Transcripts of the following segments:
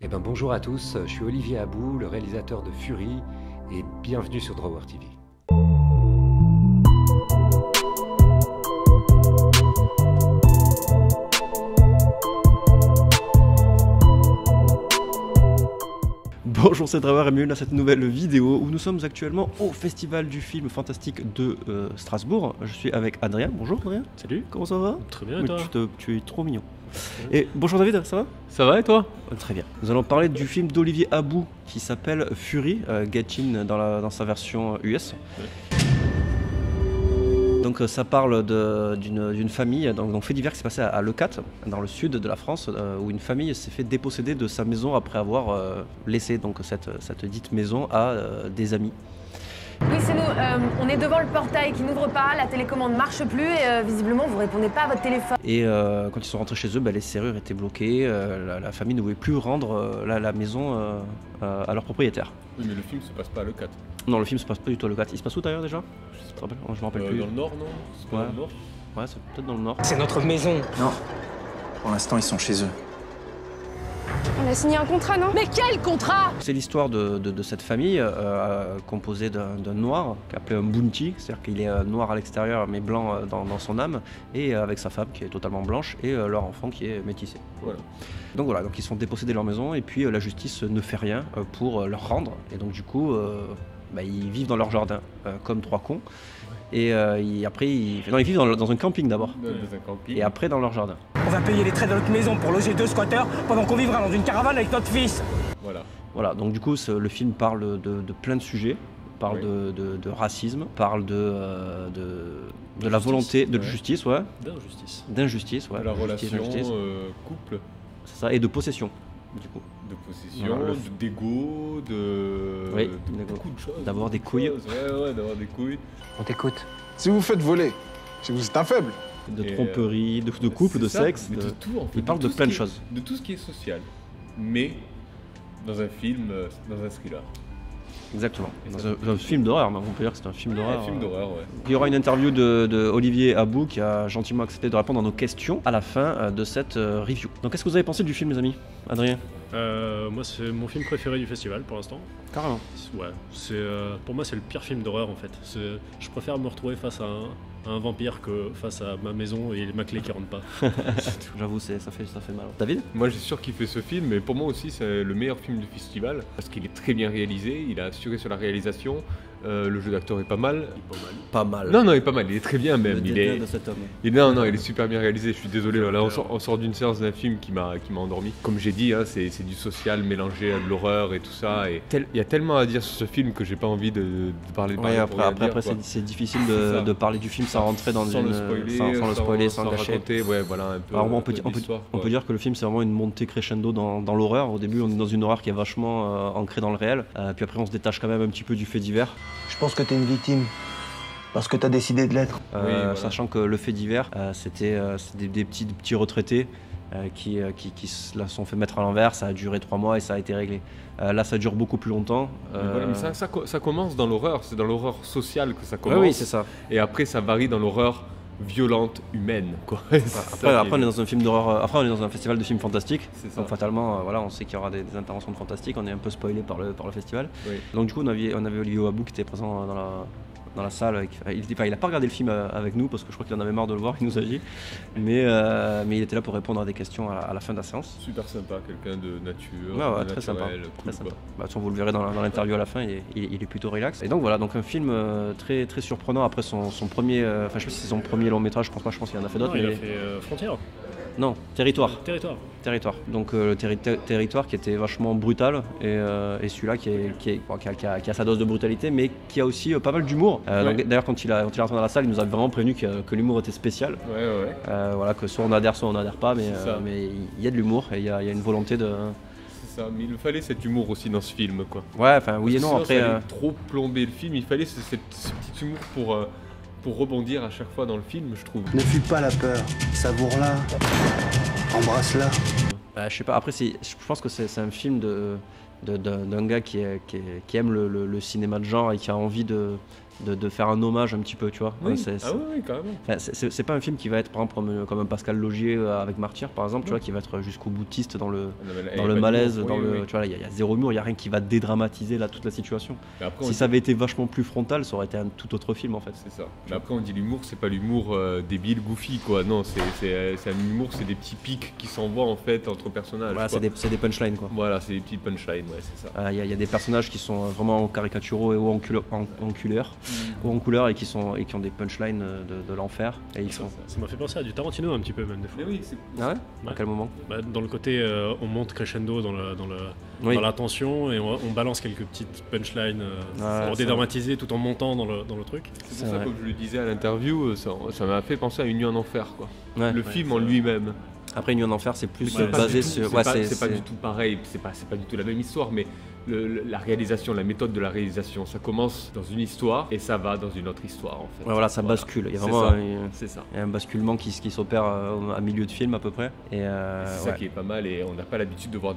Eh ben bonjour à tous, je suis Olivier Abou, le réalisateur de Fury, et bienvenue sur Drawer TV. Bonjour, c'est Drawer et bienvenue à cette nouvelle vidéo où nous sommes actuellement au Festival du film fantastique de Strasbourg. Je suis avec Adrien. Bonjour Adrien. Salut. Comment ça va? Très bien et toi? Tu es trop mignon. Et bonjour David, ça va? Ça va et toi? Très bien. Nous allons parler du film d'Olivier Abou qui s'appelle Fury, Get In dans sa version US. Ouais. Donc ça parle d'une famille, donc fait divers qui s'est passé à Leucate, dans le sud de la France, où une famille s'est fait déposséder de sa maison après avoir laissé donc cette dite maison à des amis. Oui, c'est nous. On est devant le portail qui n'ouvre pas, la télécommande marche plus et visiblement vous répondez pas à votre téléphone. Et quand ils sont rentrés chez eux, les serrures étaient bloquées, la famille ne voulait plus rendre la maison à leur propriétaire. Oui, mais le film se passe pas à Leucate. Non, le film se passe pas du tout à Leucate. Il se passe où d'ailleurs déjà? Je me rappelle plus. Dans le nord, non? C'est pas dans le nord? Ouais, c'est peut-être dans le nord. C'est notre maison. Non. Pour l'instant, ils sont chez eux. On a signé un contrat, non? Mais quel contrat? C'est l'histoire de cette famille composée d'un noir, appelé un bounty, c'est-à-dire qu'il est noir à l'extérieur mais blanc dans son âme, et avec sa femme qui est totalement blanche, et leur enfant qui est métissé. Voilà. Donc voilà, donc ils sont dépossédés de leur maison, et puis la justice ne fait rien pour leur rendre, et donc du coup, ils vivent dans leur jardin, comme trois cons. Et après, ils vivent dans un camping d'abord. Dans un camping. Et après, dans leur jardin. On va payer les traits de notre maison pour loger 2 squatteurs pendant qu'on vivra dans une caravane avec notre fils. Voilà, donc du coup, le film parle de plein de sujets. Parle de racisme, parle de la volonté de justice, ouais. D'injustice, ouais. De la relation couple. C'est ça, et de possession, du coup. De possession, d'ego, de beaucoup de choses. D'avoir des couilles. Ouais, d'avoir des couilles. On t'écoute. Si vous faites voler, c'est que vous êtes un faible. De tromperie, de couple, de sexe. De tout, en fait. Il parle de plein de choses. De tout ce qui est social. Mais dans un film, dans un thriller. Exactement. Dans un film d'horreur, on peut dire que c'est un film d'horreur. Un film d'horreur, ouais. Il y aura une interview de Olivier Abou qui a gentiment accepté de répondre à nos questions à la fin de cette review. Donc qu'est-ce que vous avez pensé du film, les amis? Adrien? Moi, c'est mon film préféré du festival pour l'instant. Carrément. Ouais, pour moi, c'est le pire film d'horreur en fait. Je préfère me retrouver face à un vampire que face à ma maison et ma clé qui rentre pas. J'avoue, ça fait mal. David? Moi, j'ai surkiffé ce film, mais pour moi aussi, c'est le meilleur film du festival parce qu'il est très bien réalisé. Il a assuré sur la réalisation. Le jeu d'acteur est pas mal. Pas mal. Non, il est pas mal. Il est très bien même. Il est de cet homme. Il est super bien réalisé. Je suis désolé. Là, on sort d'une séance d'un film qui m'a endormi. Comme j'ai dit, hein, c'est du social mélangé à de l'horreur et tout ça. Et il y a tellement à dire sur ce film que j'ai pas envie de parler. Ouais, après c'est difficile de parler du film sans rentrer dans sans le spoiler, sans le gâcher. Raconter, ouais, voilà un peu. Alors on peut dire que le film c'est vraiment une montée crescendo dans l'horreur. Au début, on est dans une horreur qui est vachement ancrée dans le réel. Puis après, on se détache quand même un petit peu du fait divers. Je pense que t'es une victime. Parce que t'as décidé de l'être. Voilà. Sachant que le fait divers, c'était des petits retraités qui se la sont fait mettre à l'envers. Ça a duré 3 mois et ça a été réglé. Là, ça dure beaucoup plus longtemps. Mais ça commence dans l'horreur. C'est dans l'horreur sociale que ça commence. Oui, c'est ça. Et après, ça varie dans l'horreur violente, humaine, quoi. Après, on est dans un film d'horreur. Après, on est dans un festival de films fantastiques. Donc fatalement, on sait qu'il y aura des interventions de fantastique. On est un peu spoilé par le festival. Oui. Donc du coup, on avait Olivier Abou qui était présent dans la salle. Il n'a pas regardé le film avec nous parce que je crois qu'il en avait marre de le voir, il nous a dit. Mais il était là pour répondre à des questions à la fin de la séance. Super sympa, quelqu'un de nature. Ouais, très sympa. Très sympa. Vous le verrez dans l'interview à la fin, il est plutôt relax. Et donc voilà, donc un film très, très surprenant après son premier. Enfin, je sais pas si c'est son premier long métrage, je pense qu'il en a fait d'autres. Il a fait Frontières. Non, Territoire. Territoire. Donc le Territoire qui était vachement brutal et celui-là qui a sa dose de brutalité mais qui a aussi pas mal d'humour. D'ailleurs quand il est rentré dans la salle, il nous a vraiment prévenu que l'humour était spécial. Voilà, que soit on adhère pas, mais il y a de l'humour et il y a une volonté de... C'est ça, mais il fallait cet humour aussi dans ce film, quoi. Ouais, enfin oui et non, sinon, après... Ça allait trop plomber le film, il fallait ce petit humour pour rebondir à chaque fois dans le film, je trouve. Ne fuis pas la peur, savoure-la, embrasse-la. Je sais pas, après je pense que c'est un film d'un gars qui aime le cinéma de genre et qui a envie de faire un hommage un petit peu, tu vois. Oui. Ouais, Oui, carrément. enfin, c'est pas un film qui va être, par exemple, comme un Pascal Logier avec Martyr, par exemple, tu vois, qui va être jusqu'au boutiste dans le malaise, tu vois, il y a zéro humour, il y a rien qui va dédramatiser toute la situation. Si ça avait été vachement plus frontal, ça aurait été un tout autre film, en fait. C'est ça. Mais après, on dit l'humour, c'est pas l'humour débile, goofy, quoi. Non, c'est un humour, c'est des petits pics qui s'envoient, en fait, entre personnages. Voilà, c'est des punchlines, quoi. Voilà, c'est des petites punchlines, ouais, c'est ça. Il y a des personnages qui sont vraiment caricaturaux et hauts en couleur et qui ont des punchlines de l'enfer. Et Ça m'a fait penser à du Tarantino un petit peu, même des fois. Mais oui, c'est... Ah ouais, à quel moment? Dans le côté, on monte crescendo dans la tension et on balance quelques petites punchlines pour dédramatiser tout en montant dans le truc. C'est pour ça, comme je le disais à l'interview, ça m'a fait penser à Une nuit en enfer, quoi. Ouais. Le film en lui-même. Après, Une nuit en enfer, c'est plus Mais basé sur... C'est pas du tout pareil, c'est pas du tout la même histoire, mais la réalisation, la méthode de la réalisation, ça commence dans une histoire et ça va dans une autre histoire, en fait. Ouais, voilà, ça bascule. Il y a vraiment un basculement qui s'opère à milieu de film à peu près. Et c'est ça qui est pas mal et on n'a pas l'habitude de voir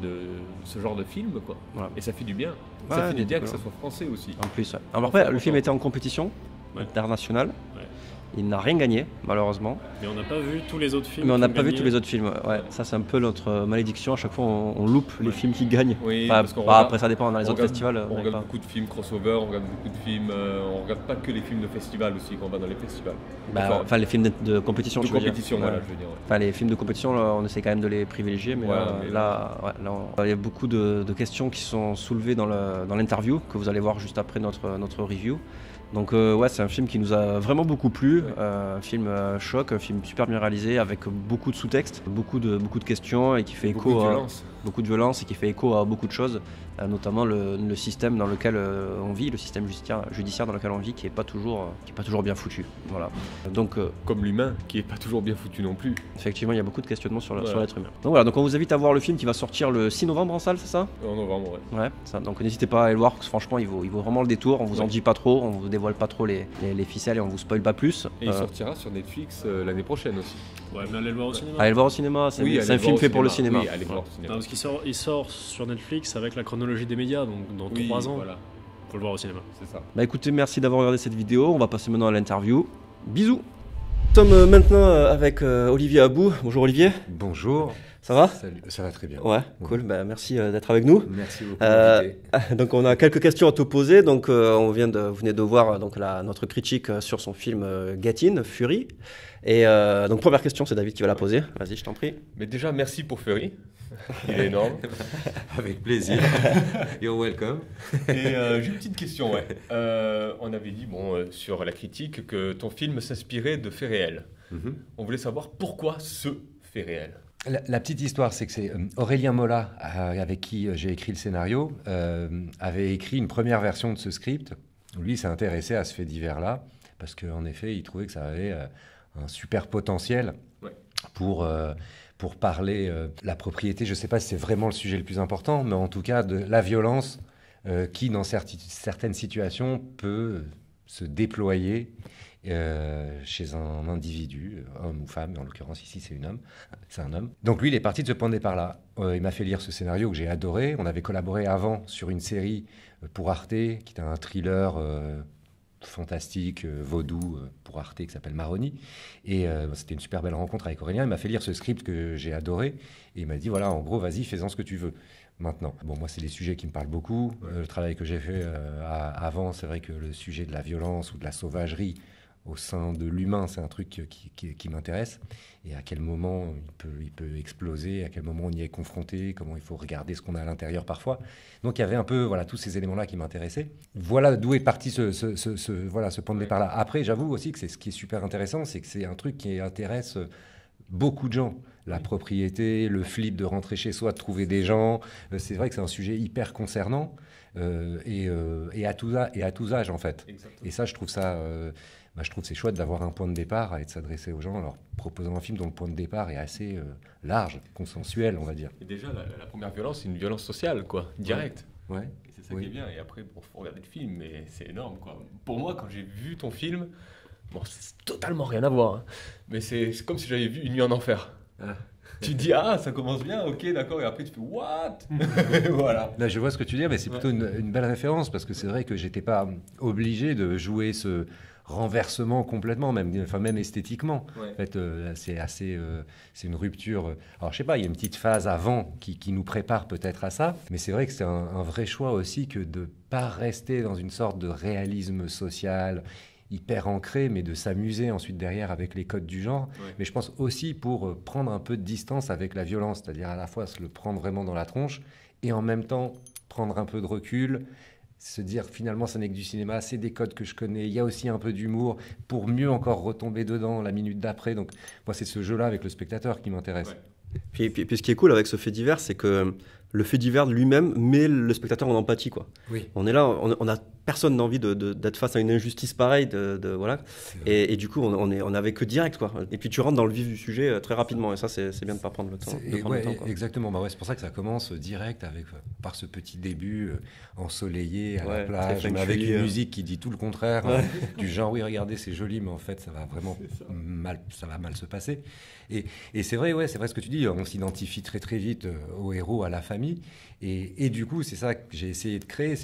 ce genre de film, quoi. Voilà. Et ça fait du bien. Ouais, ça fait du bien que ça soit français aussi. En plus, ouais. Alors après, le film était en compétition internationale. Il n'a rien gagné, malheureusement. Mais on n'a pas vu tous les autres films. Mais on n'a pas vu tous les autres films. Ouais. Ça, c'est un peu notre malédiction. À chaque fois, on loupe les films qui gagnent. Oui, après, ça dépend. Dans les autres festivals, on regarde beaucoup de films crossover, on regarde beaucoup de films. On regarde pas que les films de festival aussi quand on va dans les festivals. Enfin, les films de compétition. De compétition, voilà, je veux dire. Enfin, les films de compétition, là, on essaie quand même de les privilégier. Mais là, il y a beaucoup de questions qui sont soulevées dans l'interview que vous allez voir juste après notre review. Donc c'est un film qui nous a vraiment beaucoup plu, un film choc, un film super bien réalisé avec beaucoup de sous-textes, beaucoup de questions et qui fait écho à beaucoup de violence et qui fait écho à beaucoup de choses, notamment le système dans lequel on vit, le système judiciaire dans lequel on vit qui est pas toujours bien foutu. Voilà. Donc comme l'humain qui est pas toujours bien foutu non plus. Effectivement, il y a beaucoup de questionnements sur l'être humain. Donc voilà, donc on vous invite à voir le film qui va sortir le 6 novembre en salle, c'est ça? En novembre, ouais. Ouais, ça. Donc n'hésitez pas à aller le voir, parce que franchement, il vaut vraiment le détour. On vous en dit pas trop, on vous dévoile pas trop les ficelles et on vous spoil pas plus. Et il sortira sur Netflix l'année prochaine aussi. Ouais, mais allez le voir au cinéma. Allez le voir au cinéma, c'est un film fait pour le cinéma. Oui, allez voir au cinéma. Non, parce qu'il sort sur Netflix avec la chronologie des médias, donc dans 3 ans. Voilà. Faut le voir au cinéma. C'est ça. Bah écoutez, merci d'avoir regardé cette vidéo. On va passer maintenant à l'interview. Bisous. Nous sommes maintenant avec Olivier Abou. Bonjour Olivier. Bonjour. Ça va? Salut, ça va très bien. Ouais, cool. Bah, merci d'être avec nous. Merci beaucoup. Donc on a quelques questions à te poser. Donc vous venez de voir notre critique sur son film Get In, Fury. Et donc première question, c'est David qui va la poser. Vas-y, je t'en prie. Mais déjà, merci pour Fury. Il est énorme. Avec plaisir. You're welcome. Et j'ai une petite question. Ouais. On avait dit sur la critique que ton film s'inspirait de faits réels. On voulait savoir pourquoi ce fait réel. La petite histoire, c'est que c'est Aurélien Mola, avec qui j'ai écrit le scénario, avait écrit une première version de ce script. Lui, il s'est intéressé à ce fait divers-là, parce qu'en effet, il trouvait que ça avait un super potentiel pour parler la propriété. Je ne sais pas si c'est vraiment le sujet le plus important, mais en tout cas, de la violence qui, dans certaines situations, peut se déployer chez un individu, homme ou femme, en l'occurrence ici c'est un homme. Donc lui il est parti de ce point de départ là. Il m'a fait lire ce scénario que j'ai adoré. On avait collaboré avant sur une série pour Arte qui était un thriller fantastique, vaudou pour Arte qui s'appelle Maroni. Et c'était une super belle rencontre avec Aurélien. Il m'a fait lire ce script que j'ai adoré et il m'a dit voilà, en gros vas-y fais-en ce que tu veux. Maintenant, bon, moi, c'est des sujets qui me parlent beaucoup. Le travail que j'ai fait avant, c'est vrai que le sujet de la violence ou de la sauvagerie au sein de l'humain, c'est un truc qui m'intéresse. Et à quel moment il peut exploser, à quel moment on y est confronté, comment il faut regarder ce qu'on a à l'intérieur parfois. Donc il y avait un peu tous ces éléments-là qui m'intéressaient. Voilà d'où est parti ce point de départ-là. Après, j'avoue aussi que ce qui est super intéressant, c'est que c'est un truc qui intéresse beaucoup de gens. La propriété, le flip de rentrer chez soi, de trouver des gens. C'est vrai que c'est un sujet hyper concernant et à tous âges en fait. Exactement. Et ça, je trouve que c'est chouette d'avoir un point de départ et de s'adresser aux gens en leur proposant un film dont le point de départ est assez large, consensuel, on va dire. Et déjà, la première violence, c'est une violence sociale, quoi, directe. Ouais. Et c'est ça qui est bien. Et après, faut regarder le film, mais c'est énorme, quoi. Pour moi, quand j'ai vu ton film, c'est totalement rien à voir. Hein. Mais c'est comme si j'avais vu Une nuit en enfer. Ah. Tu dis ah ça commence bien, ok d'accord, et après tu fais what. Voilà. Là, je vois ce que tu dis, mais c'est plutôt une belle référence parce que c'est vrai que j'étais pas obligé de jouer ce renversement complètement, même esthétiquement. Ouais. En fait, c'est une rupture. Alors, je sais pas, il y a une petite phase avant qui nous prépare peut-être à ça, mais c'est vrai que c'est un vrai choix aussi que de pas rester dans une sorte de réalisme social hyper ancré, mais de s'amuser ensuite derrière avec les codes du genre. Ouais. Mais je pense aussi pour prendre un peu de distance avec la violence, c'est-à-dire à la fois se le prendre vraiment dans la tronche et en même temps prendre un peu de recul, se dire finalement ça n'est que du cinéma, c'est des codes que je connais, il y a aussi un peu d'humour pour mieux encore retomber dedans la minute d'après. Donc moi c'est ce jeu-là avec le spectateur qui m'intéresse. Ouais. Puis ce qui est cool avec ce fait divers, c'est que le fait divers lui-même met le spectateur en empathie, quoi. Oui. On est là, on a personne n'a envie d'être face à une injustice pareille, voilà. Et du coup, on est avec eux direct, quoi. Et puis tu rentres dans le vif du sujet très rapidement. Et ça, c'est bien de pas prendre le temps. Quoi. Exactement. Bah ouais, c'est pour ça que ça commence direct par ce petit début ensoleillé à la Ouais, plage, très mais feng avec shui, une musique qui dit tout le contraire, Ouais. du genre oui, regardez, c'est joli, mais en fait, ça va vraiment mal, ça va mal se passer. Et c'est vrai, ouais, c'est vrai ce que tu dis. On s'identifie très très vite au héros, à la famille, et du coup, c'est ça que j'ai essayé de créer.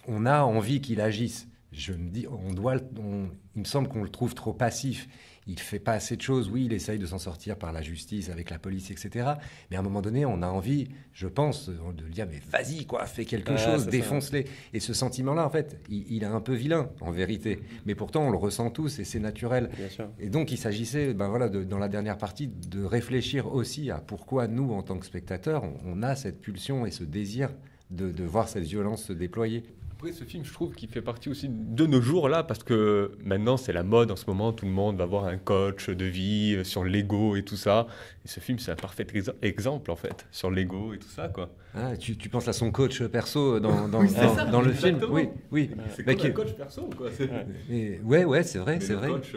On a envie qu'il agisse. Je me dis, il me semble qu'on le trouve trop passif. Il fait pas assez de choses. Oui, il essaye de s'en sortir par la justice, avec la police, etc. Mais à un moment donné, on a envie, je pense, de lui dire, mais vas-y, quoi, fais quelque chose, défonce-les. Et ce sentiment-là, en fait, il est un peu vilain, en vérité. Mais pourtant, on le ressent tous et c'est naturel. Bien sûr. Et donc, il s'agissait, dans la dernière partie, de réfléchir aussi à pourquoi nous, en tant que spectateurs, on a cette pulsion et ce désir de voir cette violence se déployer. Après, ce film, je trouve qu'il fait partie aussi de nos jours là, parce que maintenant c'est la mode en ce moment, tout le monde va voir un coach de vie sur l'ego et tout ça. Et ce film, c'est un parfait exemple en fait, sur l'ego et tout ça, quoi. Ah, tu penses à son coach perso dans le film? Exactement. Oui. C'est Mais comme un coach perso, quoi. Ouais, c'est vrai, Mais c'est le vrai. coach,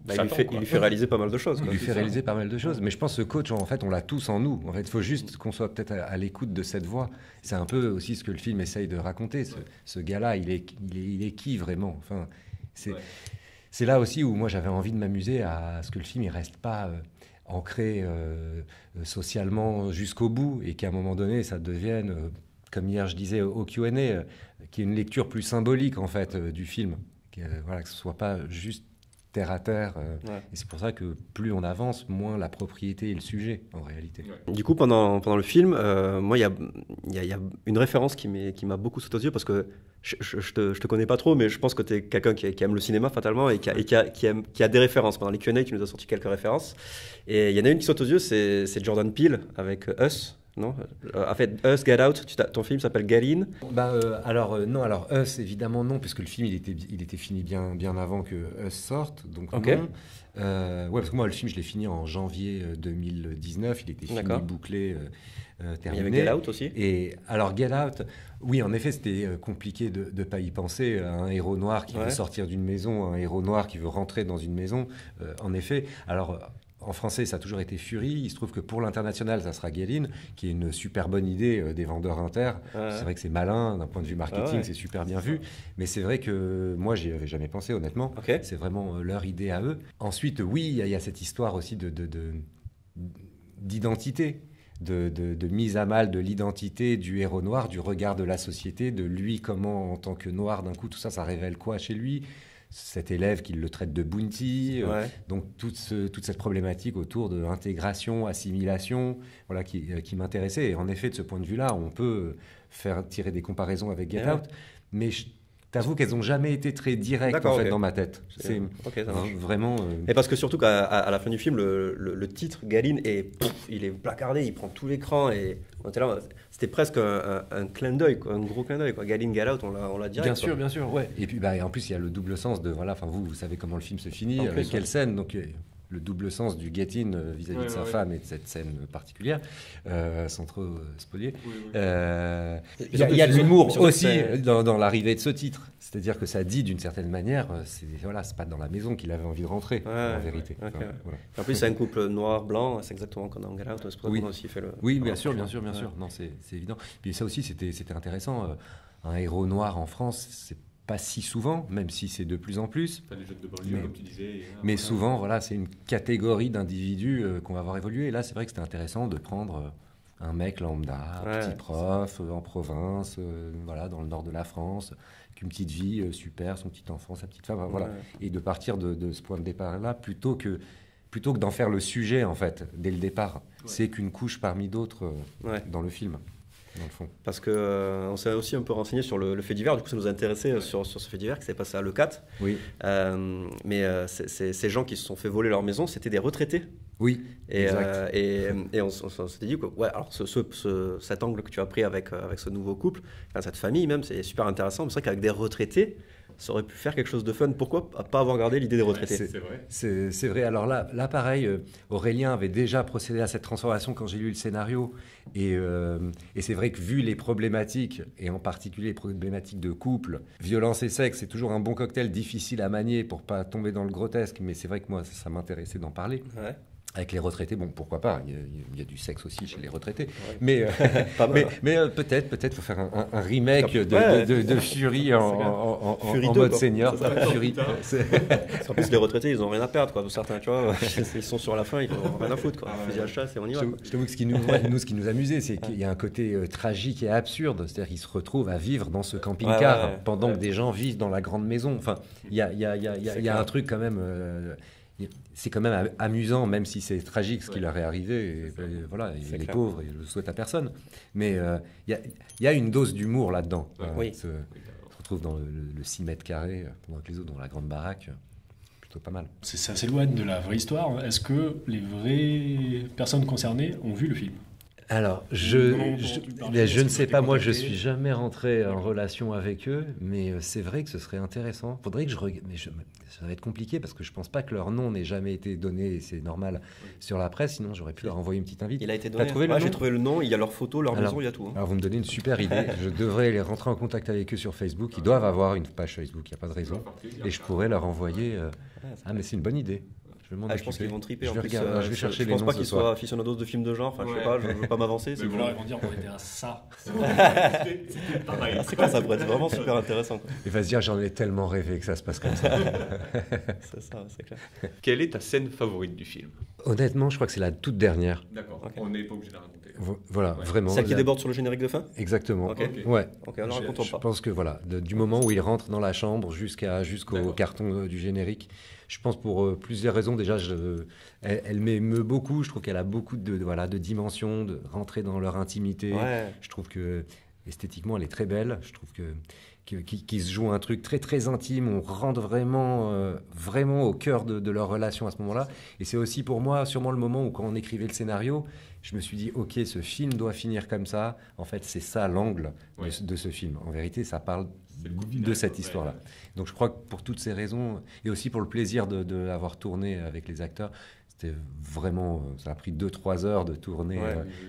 Il lui fait réaliser pas mal de choses, Il quoi. lui fait réaliser pas mal de choses, mais je pense que ce coach, en fait, on l'a tous en nous. En fait, il faut juste qu'on soit peut-être à l'écoute de cette voix. C'est un peu aussi ce que le film essaye de raconter. Ce gars-là, il est qui vraiment? Enfin, c'est là aussi où moi j'avais envie de m'amuser à ce que le film il reste pas ancré socialement jusqu'au bout et qu'à un moment donné ça devienne, comme hier je disais au Q&A, qui est une lecture plus symbolique en fait du film. Voilà, que ce soit pas juste terre à terre. Et c'est pour ça que plus on avance, moins la propriété est le sujet, en réalité. Ouais. Du coup, pendant le film, moi, il y a une référence qui m'a beaucoup sauté aux yeux parce que je te connais pas trop, mais je pense que tu es quelqu'un qui aime le cinéma fatalement et qui a des références. Pendant les Q&A, tu nous as sorti quelques références. Et il y en a une qui saute aux yeux, c'est Jordan Peele avec Us. Non, en fait, Us, Get Out, ton film s'appelle Get In. Alors Us, évidemment non, puisque le film il était fini bien avant que Us sorte, donc Okay. non. Parce que moi le film je l'ai fini en janvier 2019, il était fini, bouclé, terminé. Il y avait Get Out aussi. Et alors Get Out, oui en effet c'était compliqué de ne pas y penser, un héros noir qui veut sortir d'une maison, un héros noir qui veut rentrer dans une maison, en effet. Alors en français, ça a toujours été Fury. Il se trouve que pour l'international, ça sera Get In, qui est une super bonne idée des vendeurs inter. C'est vrai que c'est malin, d'un point de vue marketing, c'est super bien vu. Mais c'est vrai que moi, j'y avais jamais pensé, honnêtement. C'est vraiment leur idée à eux. Ensuite, oui, il y a cette histoire aussi d'identité. De mise à mal de l'identité du héros noir, du regard de la société, de lui, comment, en tant que noir, d'un coup, tout ça, ça révèle quoi chez lui ? Cet élève qui le traite de bounty, donc toute cette problématique autour de l'intégration, assimilation, voilà, qui m'intéressait. Et en effet, de ce point de vue-là, on peut tirer des comparaisons avec Get Out, mais je t'avoue qu'elles n'ont jamais été très directes en fait, dans ma tête. C'est vraiment... Et parce que surtout qu'à la fin du film, le titre, Get In, il est placardé, il prend tout l'écran et on était là, c'était presque un clin d'œil, un gros clin d'œil. Get In, Get Out, on l'a direct. Bien sûr, ouais. Et puis en plus, il y a le double sens de... Voilà, vous savez comment le film se finit, avec quelle scène, donc... le double sens du Get In vis-à-vis de sa femme et de cette scène particulière, sans trop spolier. Il y a de l'humour aussi dans l'arrivée de ce titre. C'est-à-dire que ça dit d'une certaine manière, c'est pas dans la maison qu'il avait envie de rentrer, en vérité. Voilà. En plus, c'est un couple noir-blanc, c'est exactement comme dans Get Out. C'est pour ça qu'on a aussi fait le... Oui, bien sûr. Non, c'est évident. Puis ça aussi, c'était intéressant. Un héros noir en France, c'est pas si souvent, même si c'est de plus en plus. Enfin, les jeunes de banlieue, comme tu disais. Mais souvent, voilà, c'est une catégorie d'individus qu'on va voir évoluer. Et là, c'est vrai que c'était intéressant de prendre un mec lambda, petit prof, en province, voilà, dans le nord de la France, avec une petite vie super, son petit enfant, sa petite femme, voilà. Et de partir de ce point de départ-là, plutôt que d'en faire le sujet, en fait, dès le départ. C'est qu'une couche parmi d'autres dans le film. Dans le fond. Parce qu'on s'est aussi un peu renseigné sur le fait divers, du coup ça nous a intéressé sur ce fait divers qui s'est passé à Leucate. Oui. Mais ces gens qui se sont fait voler leur maison, c'était des retraités. Oui, exact. Et on s'était dit que alors cet angle que tu as pris avec ce nouveau couple, cette famille même, c'est super intéressant. C'est vrai qu'avec des retraités, ça aurait pu faire quelque chose de fun. Pourquoi pas avoir gardé l'idée des retraités? C'est vrai. C'est vrai. Alors là pareil, Aurélien avait déjà procédé à cette transformation quand j'ai lu le scénario. Et c'est vrai que vu les problématiques, et en particulier les problématiques de couple, violence et sexe, c'est toujours un bon cocktail difficile à manier pour pas tomber dans le grotesque. Mais c'est vrai que moi, ça m'intéressait d'en parler. Ouais. Avec les retraités, bon, pourquoi pas, il y a du sexe aussi chez les retraités. Ouais. Mais, peut-être faut faire un remake de Fury en mode senior. Fury. En plus, les retraités, ils n'ont rien à perdre, quoi. Certains, tu vois, ils sont sur la fin, ils n'ont rien à foutre, quoi. Fusil à chasse et on y va. Je t'avoue que ce qui nous amusait, c'est qu'il y a un côté tragique et absurde. C'est-à-dire qu'ils se retrouvent à vivre dans ce camping-car pendant que des gens vivent dans la grande maison. Enfin, il y a un truc quand même... c'est quand même amusant, même si c'est tragique ce qui leur est arrivé. Et, voilà, les pauvres, ils ne le souhaitent à personne. Mais il y a une dose d'humour là-dedans. On se retrouve dans le 6 mètres carrés, pendant que les autres dans la grande baraque. Plutôt pas mal. Ça s'éloigne de la vraie histoire. Est-ce que les vraies personnes concernées ont vu le film? Alors, je ne sais pas, moi je suis jamais rentré en relation avec eux, mais c'est vrai que ce serait intéressant. Faudrait que je regarde, mais ça va être compliqué parce que je pense pas que leur nom n'ait jamais été donné, et c'est normal, sur la presse, sinon j'aurais pu leur envoyer une petite invite. Il a été donné. T'as trouvé le nom? J'ai trouvé le nom, il y a leurs photos, leur maison, il y a tout. Alors vous me donnez une super idée, je devrais les rentrer en contact avec eux sur Facebook, ils doivent avoir une page Facebook, il n'y a pas de raison, et je pourrais leur envoyer... mais c'est une bonne idée. Je pense qu'ils vont triper. Je vais chercher je pense pas qu'ils soient aficionados de films de genre. Enfin, je sais pas, je veux pas m'avancer. Mais voilà, ils vont dire on était à ça. C'était pareil. C'est quoi, ça pourrait être vraiment super intéressant. Il va se dire j'en ai tellement rêvé que ça se passe comme ça. C'est ça, c'est clair. Quelle est ta scène favorite du film? Honnêtement, je crois que c'est la toute dernière. D'accord, on n'est pas obligé de la raconter. Voilà, vraiment. Celle qui déborde sur le générique de fin? Exactement. Ok. Ouais. Ok, on ne racontons pas. Je pense que voilà, du moment où il rentre dans la chambre jusqu'au carton du générique, je pense pour plusieurs raisons. Déjà, elle m'émeut beaucoup. Je trouve qu'elle a beaucoup de dimensions, de rentrer dans leur intimité. Ouais. Je trouve que esthétiquement, elle est très belle. Je trouve qu'il se joue un truc très très intime. On rentre vraiment au cœur de leur relation à ce moment-là. Et c'est aussi pour moi sûrement le moment où, quand on écrivait le scénario, je me suis dit ok, ce film doit finir comme ça. En fait, c'est ça l'angle de ce film. En vérité, ça parle de cette histoire-là. Donc je crois que pour toutes ces raisons, et aussi pour le plaisir d'avoir tourné avec les acteurs, c'était vraiment, ça a pris 2-3 heures de tourner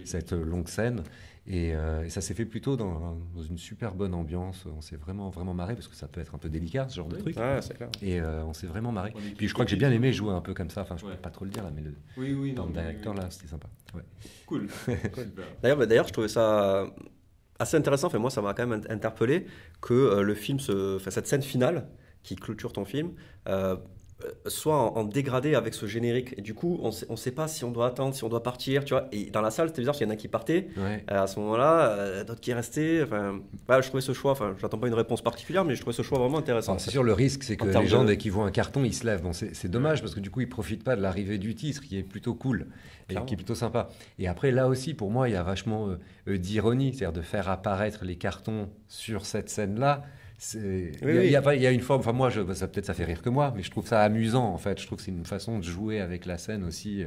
cette longue scène. Et ça s'est fait plutôt dans une super bonne ambiance. On s'est vraiment marré, parce que ça peut être un peu délicat, ce genre de truc. Ouais, c'est clair. Et on s'est vraiment marré. Puis je crois que j'ai bien aimé jouer un peu comme ça. Enfin, je ne peux pas trop le dire là, mais le directeur là, c'était sympa. Ouais. Cool. D'ailleurs, je trouvais ça assez intéressant. Enfin, moi, ça m'a quand même interpellé que le film, cette scène finale qui clôture ton film, soit en dégradé avec ce générique. Et du coup, on ne sait pas si on doit attendre, si on doit partir, tu vois. Et dans la salle, c'était bizarre, parce qu'il y en a qui partaient à ce moment-là, d'autres qui restaient. Enfin, je trouvais ce choix, enfin, j'attends pas une réponse particulière, mais je trouvais ce choix vraiment intéressant. C'est sûr, le risque, c'est que les gens, dès qu'ils voient un carton, ils se lèvent. Bon, c'est dommage, parce que du coup, ils profitent pas de l'arrivée du titre, qui est plutôt cool et qui est plutôt sympa. Et après, là aussi, pour moi, il y a vachement d'ironie, c'est-à-dire de faire apparaître les cartons sur cette scène-là. Il y a une forme, enfin moi, peut-être ça fait rire que moi, mais je trouve ça amusant en fait. Je trouve que c'est une façon de jouer avec la scène aussi.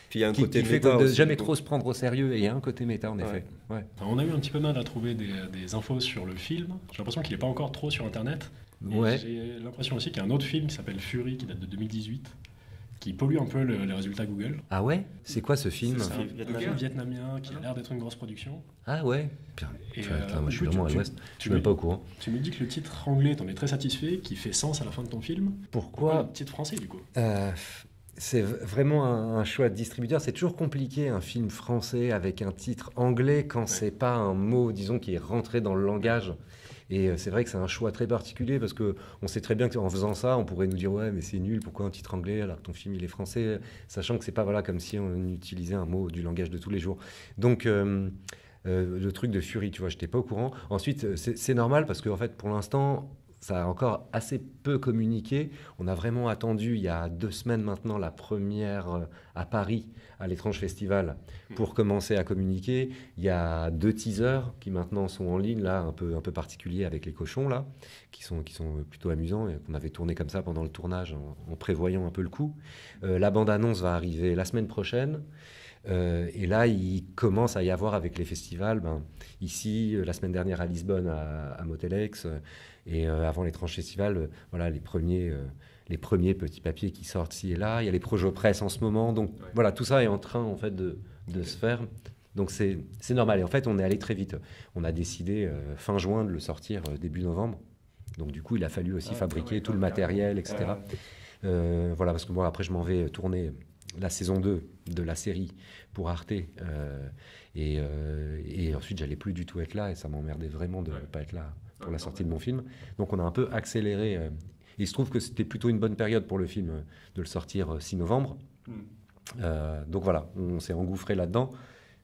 Puis il y a un côté qui fait de jamais trop se prendre au sérieux, et il y a un côté méta en effet. Ouais. On a eu un petit peu mal à trouver des infos sur le film. J'ai l'impression qu'il n'est pas encore trop sur internet. J'ai l'impression aussi qu'il y a un autre film qui s'appelle Fury, qui date de 2018, qui pollue un peu les résultats Google. Ah ouais? C'est quoi ce film? C'est un film vietnamien qui a l'air d'être une grosse production. Ah ouais? Moi je suis vraiment à l'ouest, je suis même pas au courant. Tu me dis que le titre anglais, t'en es très satisfait, qui fait sens à la fin de ton film. Pourquoi le titre français du coup? C'est vraiment un choix de distributeur. C'est toujours compliqué, un film français avec un titre anglais, quand c'est pas un mot, disons, qui est rentré dans le langage. Et c'est vrai que c'est un choix très particulier parce qu'on sait très bien qu'en faisant ça, on pourrait nous dire ouais mais c'est nul, pourquoi un titre anglais alors que ton film il est français, sachant que c'est pas voilà comme si on utilisait un mot du langage de tous les jours. Donc le truc de Fury, tu vois, j'étais pas au courant. Ensuite, c'est normal parce qu'en fait pour l'instant ça a encore assez peu communiqué. On a vraiment attendu, il y a 2 semaines maintenant, la première à Paris, à l'Étrange Festival, pour commencer à communiquer. Il y a 2 teasers qui maintenant sont en ligne, là, un peu particuliers avec les cochons, là, qui sont plutôt amusants et qu'on avait tourné comme ça pendant le tournage en prévoyant un peu le coup. La bande-annonce va arriver la semaine prochaine. Et là, il commence à y avoir avec les festivals, ici, la semaine dernière à Lisbonne, à Motelex, et avant l'Étrange Festival, voilà, les premiers petits papiers qui sortent ci et là. Il y a les projets presse en ce moment, donc voilà, tout ça est en train en fait de se faire. Donc c'est normal. Et en fait, on est allé très vite. On a décidé fin juin de le sortir début novembre. Donc du coup, il a fallu aussi fabriquer tout le matériel, etc. Voilà, parce que moi, après, je m'en vais tourner la saison 2 de la série pour Arte. Et ensuite, j'allais plus du tout être là et ça m'emmerdait vraiment de ne pas être là pour la sortie de mon film. Donc on a un peu accéléré. Il se trouve que c'était plutôt une bonne période pour le film de le sortir 6 novembre. Donc voilà, on s'est engouffré là-dedans.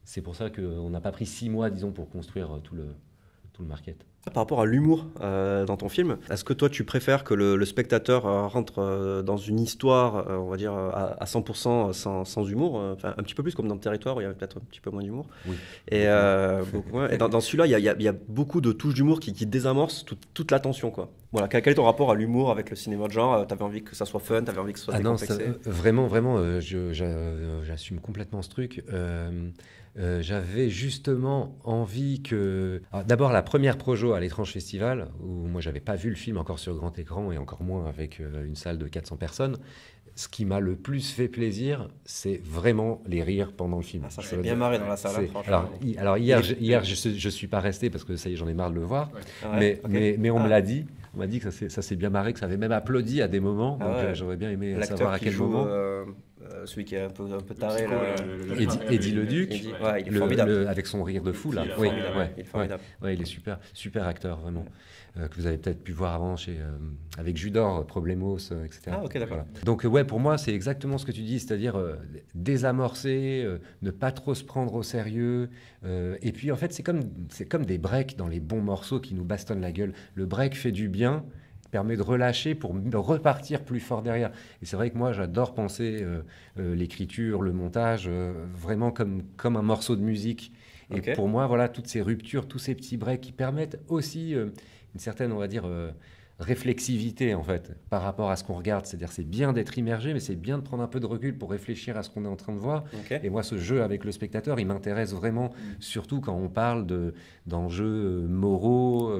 C'est pour ça qu'on n'a pas pris 6 mois, disons, pour construire tout le market. Par rapport à l'humour dans ton film, est-ce que toi tu préfères que le spectateur rentre dans une histoire, on va dire, à 100% sans humour, un petit peu plus comme dans le Territoire où il y avait peut-être un petit peu moins d'humour. Oui. Et dans celui-là, il y a beaucoup de touches d'humour qui désamorcent toute la tension, quoi. Voilà, quel est ton rapport à l'humour avec le cinéma de genre? T'avais envie que ça soit fun, t'avais envie que ce soit décomplexé? Vraiment, j'assume complètement ce truc. J'avais justement envie que... D'abord, la première projo à l'Étrange Festival, où moi, j'avais pas vu le film encore sur grand écran, et encore moins avec une salle de 400 personnes. Ce qui m'a le plus fait plaisir, c'est vraiment les rires pendant le film. Ça fait bien marrer dans la salle, franchement. Alors hier, je suis pas resté parce que ça y est, j'en ai marre de le voir. Mais on me l'a dit. On m'a dit que ça s'est bien marré, que ça avait même applaudi à des moments. Donc j'aurais bien aimé savoir à quel moment. Celui qui est un peu taré, Eddie Leduc, il est formidable. avec son rire de fou là. Il est formidable. Il est super acteur vraiment. Que vous avez peut-être pu voir avant avec Judor, Problemos, etc. Ah ok, d'accord. Voilà. Donc pour moi c'est exactement ce que tu dis, c'est-à-dire désamorcer, ne pas trop se prendre au sérieux. Et puis en fait c'est comme des breaks dans les bons morceaux qui nous bastonnent la gueule. Le break fait du bien, permet de relâcher pour repartir plus fort derrière. Et c'est vrai que moi, j'adore penser l'écriture, le montage, vraiment comme un morceau de musique. Et pour moi, voilà, toutes ces ruptures, tous ces petits breaks qui permettent aussi une certaine, on va dire, réflexivité, en fait, par rapport à ce qu'on regarde. C'est-à-dire, c'est bien d'être immergé, mais c'est bien de prendre un peu de recul pour réfléchir à ce qu'on est en train de voir. Et moi, ce jeu avec le spectateur, il m'intéresse vraiment, surtout quand on parle d'enjeux moraux,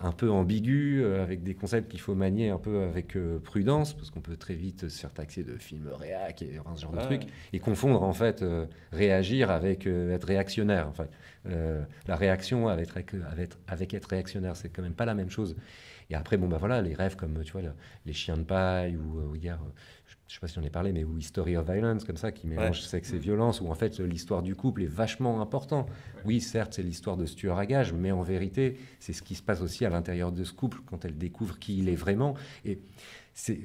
un peu ambigu, avec des concepts qu'il faut manier un peu avec prudence, parce qu'on peut très vite se faire taxer de film réac et ce genre de trucs, et confondre en fait réagir avec être réactionnaire. En fait. La réaction avec être réactionnaire, c'est quand même pas la même chose. Et après, voilà, les rêves comme tu vois, les chiens de paille, ou hier, je sais pas si j'en ai parlé, mais ou History of Violence, comme ça, qui mélange sexe et violence, où en fait l'histoire du couple est vachement importante. Oui, certes, c'est l'histoire de Stuart Gage, mais en vérité, c'est ce qui se passe aussi à l'intérieur de ce couple quand elle découvre qui il est vraiment. Et c'est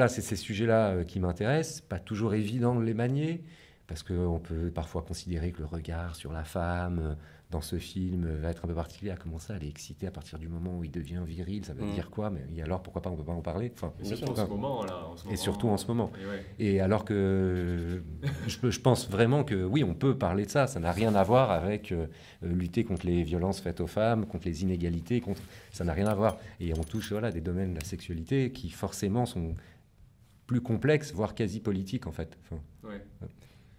ces sujets-là qui m'intéressent. Pas toujours évident de les manier, parce qu'on peut parfois considérer que le regard sur la femme dans ce film va être un peu particulier. Comment ça, elle est excitée à partir du moment où il devient viril, ça veut dire quoi? Mais alors, pourquoi pas, on peut pas en parler? Et surtout en ce moment, là. Et surtout en ce moment. Et alors que je pense vraiment que oui, on peut parler de ça. Ça n'a rien à voir avec lutter contre les violences faites aux femmes, contre les inégalités, ça n'a rien à voir. Et on touche des domaines de la sexualité qui forcément sont plus complexes, voire quasi politiques en fait.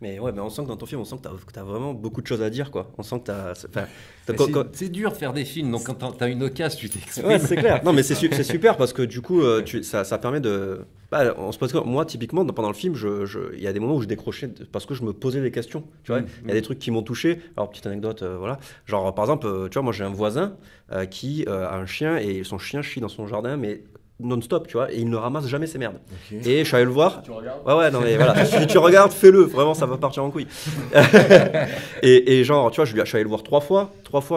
Mais on sent que dans ton film, on sent que tu as vraiment beaucoup de choses à dire, quoi. On sent que c'est dur de faire des films, donc quand tu as une occasion, tu t'exprimes. Ouais, c'est clair. Non, mais c'est super parce que du coup, ça permet de... on se pose... Moi, typiquement, pendant le film, il y a des moments où je décrochais parce que je me posais des questions. Tu vois, il y a des trucs qui m'ont touché. Alors, petite anecdote, voilà. Genre, par exemple, tu vois, moi, j'ai un voisin qui a un chien et son chien chie dans son jardin, mais non-stop, tu vois, et il ne ramasse jamais ses merdes. Ok. Et je suis allé le voir. Tu regardes? Ouais, non, mais voilà, si tu regardes, fais-le, vraiment, ça va partir en couille. et genre, tu vois, je suis allé le voir 3 fois,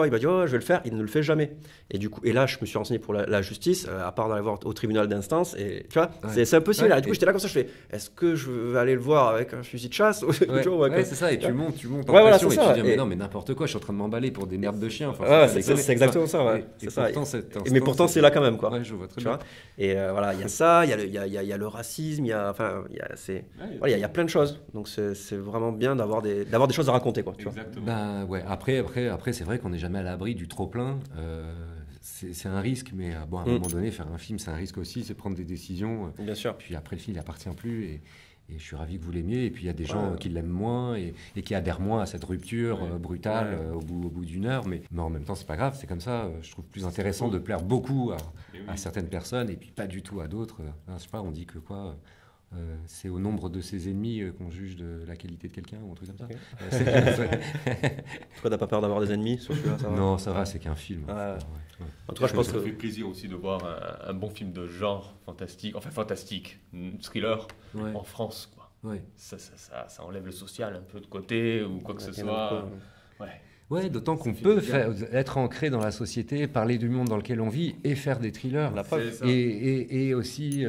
il m'a dit, oh, je vais le faire, il ne le fait jamais. Et du coup, et là, je me suis renseigné pour la justice, à part d'aller voir au tribunal d'instance, et tu vois, Ouais. c'est impossible. Ouais, Et du coup, j'étais là comme ça, je fais, est-ce que je vais aller le voir avec un fusil de chasse ou, tu vois, ou avec Ouais, un- c'est ça, et tu montes en Ouais, voilà, pression, c'est et tu ça, dis, mais et- non, mais n'importe quoi, je suis en train de m'emballer pour des merdes de chiens. Enfin, Ouais, faut c'est déconner. exactement ça, ouais. Et C'est ça. pourtant, cet Mais instant, pourtant, c'est là quand même, quoi. Ouais, je vois très Tu bien. vois. Et voilà, il y a ça, il y a le racisme, il y a il y a plein de choses. Donc c'est vraiment bien d'avoir des choses à raconter, quoi. Tu vois. Exactement. Ben ouais, après c'est vrai qu'on n'est jamais à l'abri du trop-plein. C'est un risque, mais bon, à un moment donné, faire un film, c'est un risque aussi, c'est prendre des décisions. Bien sûr. Puis après, le film, il appartient plus. Et je suis ravi que vous l'aimiez. Et puis, il y a des gens qui l'aiment moins et qui adhèrent moins à cette rupture brutale au bout d'une heure. Mais en même temps, c'est pas grave, c'est comme ça. Je trouve plus intéressant de plaire beaucoup à certaines personnes et puis pas du tout à d'autres. Je sais pas, on dit que quoi c'est au nombre de ses ennemis qu'on juge de la qualité de quelqu'un ou un truc comme ça. Toi, t'as pas peur d'avoir des ennemis sur celui-là, ça va? Non, ça va, c'est qu'un film. Ouais. Ouais. En tout cas, je pense Ça que fait plaisir aussi de voir un bon film de genre fantastique, thriller Ouais. en France, quoi. Ouais. Ça enlève le social un peu de côté ou quoi que ce soit. Ouais. Ouais, d'autant qu'on fait peut du bien. être ancré dans la société, parler du monde dans lequel on vit et faire des thrillers. la preuve. C'est ça. Et aussi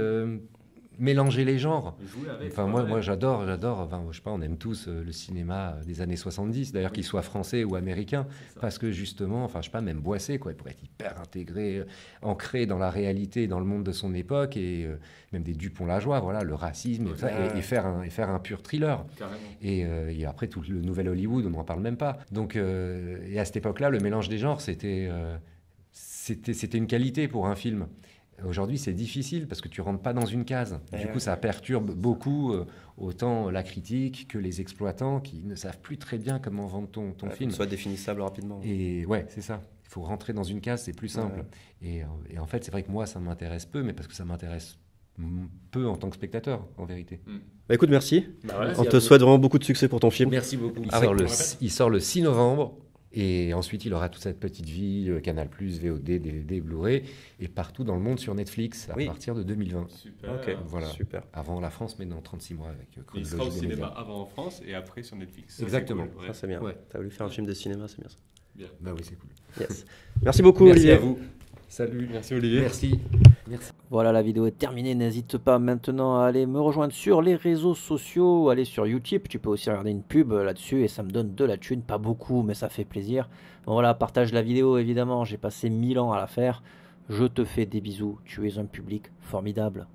mélanger les genres. Jouer avec. Enfin, moi j'adore, enfin, je sais pas, on aime tous le cinéma des années 70, d'ailleurs qu'il soit français ou américain, parce que justement, enfin, je sais pas, même Boissé, quoi, il pourrait être hyper intégré, ancré dans la réalité, dans le monde de son époque, et même des Dupont-Lajoie, voilà, le racisme, et, tout ça, et faire un pur thriller. Carrément. Et après, tout le nouvel Hollywood, on n'en parle même pas. Donc, et à cette époque-là, le mélange des genres, c'était une qualité pour un film. Aujourd'hui, c'est difficile parce que tu rentres pas dans une case. Du coup, ça perturbe beaucoup autant la critique que les exploitants qui ne savent plus très bien comment vendre ton Faut film. que ce soit définissable rapidement. Et ouais, c'est ça. Il faut rentrer dans une case, c'est plus simple. Et en fait, c'est vrai que moi, ça m'intéresse peu, mais parce que ça m'intéresse peu en tant que spectateur, en vérité. Bah écoute, merci. Bah ouais. On te souhaite vraiment beaucoup de succès pour ton film. Merci beaucoup. Ah Il sort le 6 novembre. Et ensuite, il aura toute cette petite vie, Canal+, VOD, DVD, Blu-ray, et partout dans le monde sur Netflix à partir de 2020. Super. Ok, Voilà. super. Avant la France, mais dans 36 mois avec Il Chronologie sera au des cinéma médias. avant en France et après sur Netflix. Ça, Exactement. c'est cool, ouais. Ça, c'est bien. Ouais. T'as voulu faire un film de cinéma, c'est bien ça. Bah oui, c'est cool. Yes. Merci beaucoup, Merci Olivier. à vous. Salut. Merci Olivier. Merci. Voilà, la vidéo est terminée. N'hésite pas maintenant à aller me rejoindre sur les réseaux sociaux ou aller sur YouTube. Tu peux aussi regarder une pub là-dessus et ça me donne de la thune. Pas beaucoup, mais ça fait plaisir. Bon, voilà, partage la vidéo évidemment. J'ai passé 1000 ans à la faire. Je te fais des bisous. Tu es un public formidable.